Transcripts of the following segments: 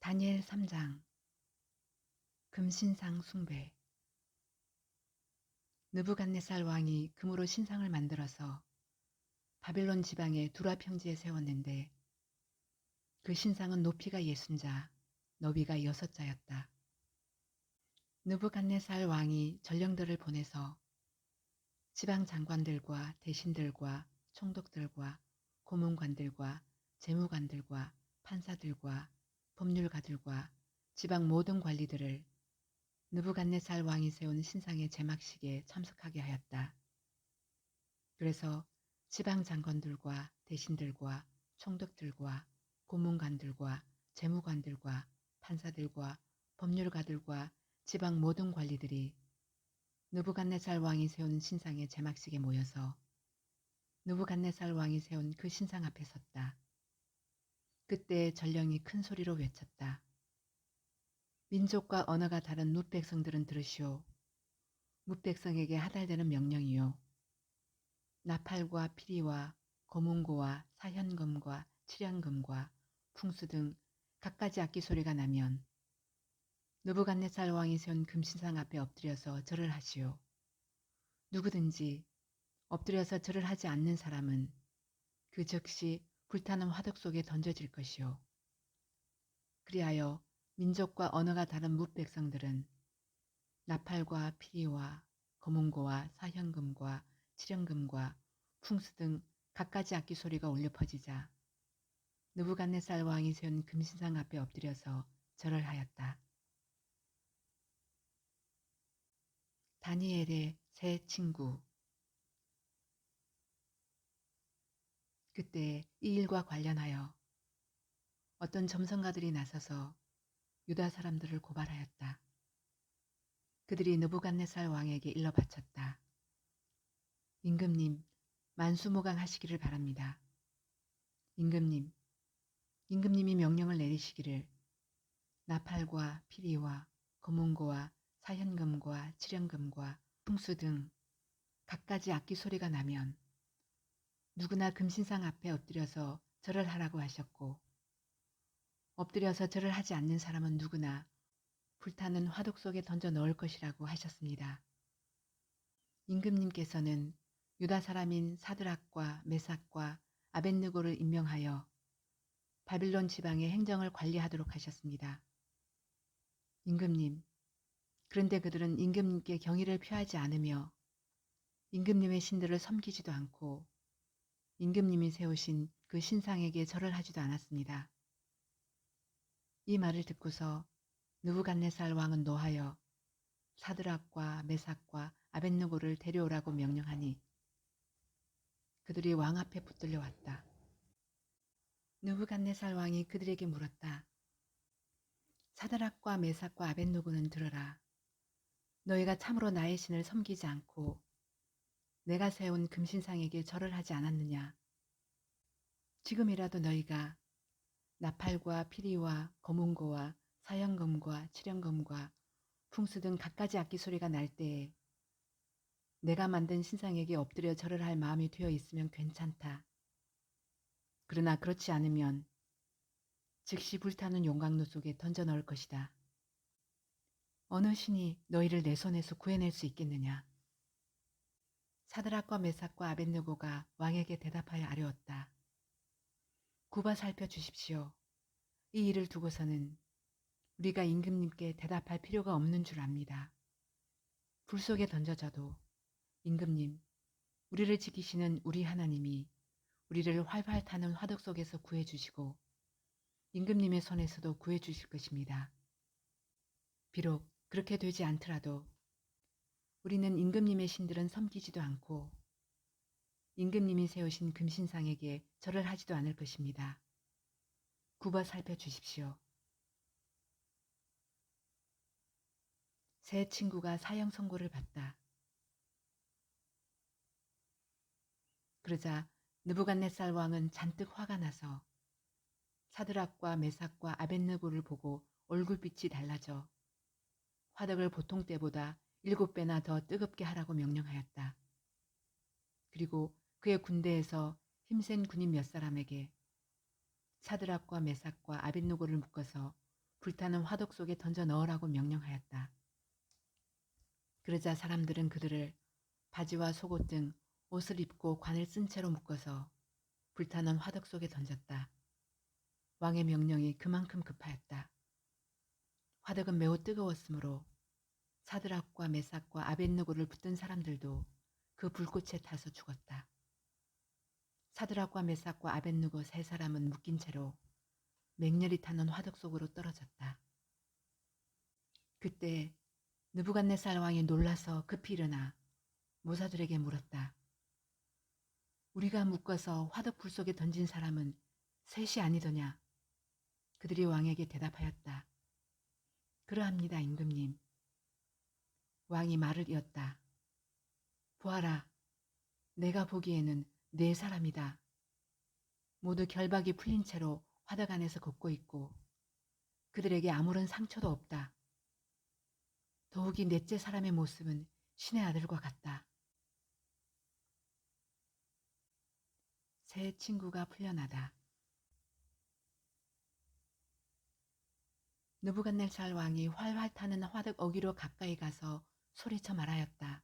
다니엘 3장 금신상 숭배. 느부갓네살 왕이 금으로 신상을 만들어서 바빌론 지방의 두라 평지에 세웠는데 그 신상은 높이가 60자, 너비가 6자였다. 느부갓네살 왕이 전령들을 보내서 지방 장관들과 대신들과 총독들과 고문관들과 재무관들과 판사들과 법률가들과 지방 모든 관리들을 느부갓네살 왕이 세운 신상의 제막식에 참석하게 하였다. 그래서 지방 장관들과 대신들과 총독들과 고문관들과 재무관들과 판사들과 법률가들과 지방 모든 관리들이 느부갓네살 왕이 세운 신상의 제막식에 모여서 느부갓네살 왕이 세운 그 신상 앞에 섰다. 그때 전령이 큰 소리로 외쳤다. 민족과 언어가 다른 뭇 백성들은 들으시오. 뭇 백성에게 하달되는 명령이요. 나팔과 피리와 거문고와 사현금과 칠현금과 풍수 등 갖가지 악기 소리가 나면 느부갓네살 왕이 세운 금신상 앞에 엎드려서 절을 하시오. 누구든지 엎드려서 절을 하지 않는 사람은 그 즉시 불타는 화덕 속에 던져질 것이오. 그리하여 민족과 언어가 다른 뭇 백성들은 나팔과 피리와 거문고와 사현금과 칠현금과 풍수 등 갖가지 악기 소리가 울려 퍼지자 느부갓네살 왕이 세운 금신상 앞에 엎드려서 절을 하였다. 다니엘의 세 친구. 그때 이 일과 관련하여 어떤 점성가들이 나서서 유다 사람들을 고발하였다. 그들이 느부갓네살 왕에게 일러 바쳤다. 임금님, 만수무강하시기를 바랍니다. 임금님이 명령을 내리시기를 나팔과 피리와 거문고와 사현금과 칠현금과 풍수 등 갖가지 악기 소리가 나면 누구나 금신상 앞에 엎드려서 절을 하라고 하셨고 엎드려서 절을 하지 않는 사람은 누구나 불타는 화독 속에 던져 넣을 것이라고 하셨습니다. 임금님께서는 유다 사람인 사드락과 메삭과 아벳느고를 임명하여 바빌론 지방의 행정을 관리하도록 하셨습니다. 임금님, 그런데 그들은 임금님께 경의를 표하지 않으며 임금님의 신들을 섬기지도 않고 임금님이 세우신 그 신상에게 절을 하지도 않았습니다. 이 말을 듣고서 느부갓네살 왕은 노하여 사드락과 메삭과 아벳느고를 데려오라고 명령하니 그들이 왕 앞에 붙들려 왔다. 느부갓네살 왕이 그들에게 물었다. 사드락과 메삭과 아벳느고는 들어라. 너희가 참으로 나의 신을 섬기지 않고 내가 세운 금신상에게 절을 하지 않았느냐. 지금이라도 너희가 나팔과 피리와 거문고와 사현금과 칠현금과 풍수 등 갖가지 악기 소리가 날 때에 내가 만든 신상에게 엎드려 절을 할 마음이 되어 있으면 괜찮다. 그러나 그렇지 않으면 즉시 불타는 용광로 속에 던져 넣을 것이다. 어느 신이 너희를 내 손에서 구해낼 수 있겠느냐. 사드락과 메삭과 아벳느고가 왕에게 대답하여 아뢰었다. 굽어 살펴주십시오. 이 일을 두고서는 우리가 임금님께 대답할 필요가 없는 줄 압니다. 불 속에 던져져도 임금님, 우리를 지키시는 우리 하나님이 우리를 활활 타는 화덕 속에서 구해주시고 임금님의 손에서도 구해주실 것입니다. 비록 그렇게 되지 않더라도 우리는 임금님의 신들은 섬기지도 않고 임금님이 세우신 금신상에게 절을 하지도 않을 것입니다. 굽어 살펴주십시오. 새 친구가 사형 선고를 받다. 그러자 느부갓네살 왕은 잔뜩 화가 나서 사드락과 메삭과 아벳느고를 보고 얼굴빛이 달라져 화덕을 보통 때보다 7배나 더 뜨겁게 하라고 명령하였다. 그리고 그의 군대에서 힘센 군인 몇 사람에게 사드락과 메삭과 아벳느고를 묶어서 불타는 화덕 속에 던져 넣으라고 명령하였다. 그러자 사람들은 그들을 바지와 속옷 등 옷을 입고 관을 쓴 채로 묶어서 불타는 화덕 속에 던졌다. 왕의 명령이 그만큼 급하였다. 화덕은 매우 뜨거웠으므로 사드락과 메삭과 아벳느고를 붙든 사람들도 그 불꽃에 타서 죽었다. 사드락과 메삭과 아벳느고 세 사람은 묶인 채로 맹렬히 타는 화덕 속으로 떨어졌다. 그때 느부갓네살 왕이 놀라서 급히 일어나 모사들에게 물었다. 우리가 묶어서 화덕불 속에 던진 사람은 셋이 아니더냐? 그들이 왕에게 대답하였다. 그러합니다, 임금님. 왕이 말을 이었다. 보아라, 내가 보기에는 네 사람이다. 모두 결박이 풀린 채로 화덕 안에서 걷고 있고 그들에게 아무런 상처도 없다. 더욱이 넷째 사람의 모습은 신의 아들과 같다. 새 친구가 풀려나다. 느부갓네살 왕이 활활 타는 화덕 어귀로 가까이 가서 소리쳐 말하였다.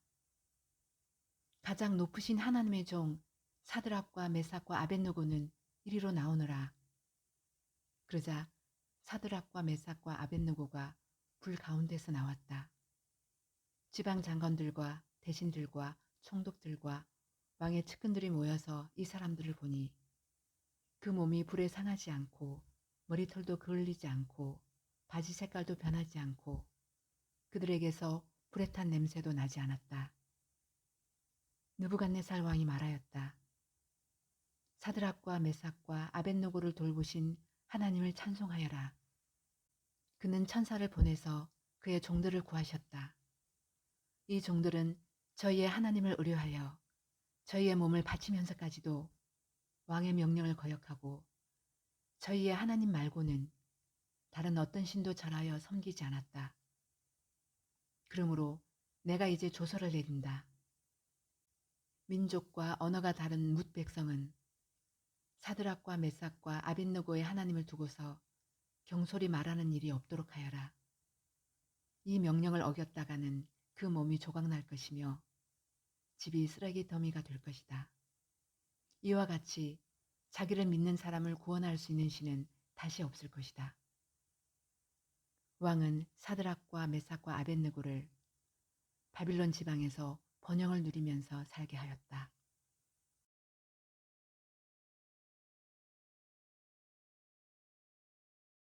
가장 높으신 하나님의 종 사드락과 메삭과 아벳느고는 이리로 나오너라. 그러자 사드락과 메삭과 아벳느고가 불 가운데서 나왔다. 지방 장관들과 대신들과 총독들과 왕의 측근들이 모여서 이 사람들을 보니 그 몸이 불에 상하지 않고 머리털도 그을리지 않고 바지 색깔도 변하지 않고 그들에게서 불에 탄 냄새도 나지 않았다. 느부갓네살 왕이 말하였다. 사드락과 메삭과 아벳느고를 돌보신 하나님을 찬송하여라. 그는 천사를 보내서 그의 종들을 구하셨다. 이 종들은 저희의 하나님을 의뢰하여 저희의 몸을 바치면서까지도 왕의 명령을 거역하고 저희의 하나님 말고는 다른 어떤 신도 절하여 섬기지 않았다. 그러므로 내가 이제 조서를 내린다. 민족과 언어가 다른 뭇 백성은 사드락과 메삭과 아벳느고의 하나님을 두고서 경솔히 말하는 일이 없도록 하여라. 이 명령을 어겼다가는 그 몸이 조각날 것이며 집이 쓰레기 더미가 될 것이다. 이와 같이 자기를 믿는 사람을 구원할 수 있는 신은 다시 없을 것이다. 왕은 사드락과 메삭과 아벳느고를 바빌론 지방에서 번영을 누리면서 살게 하였다.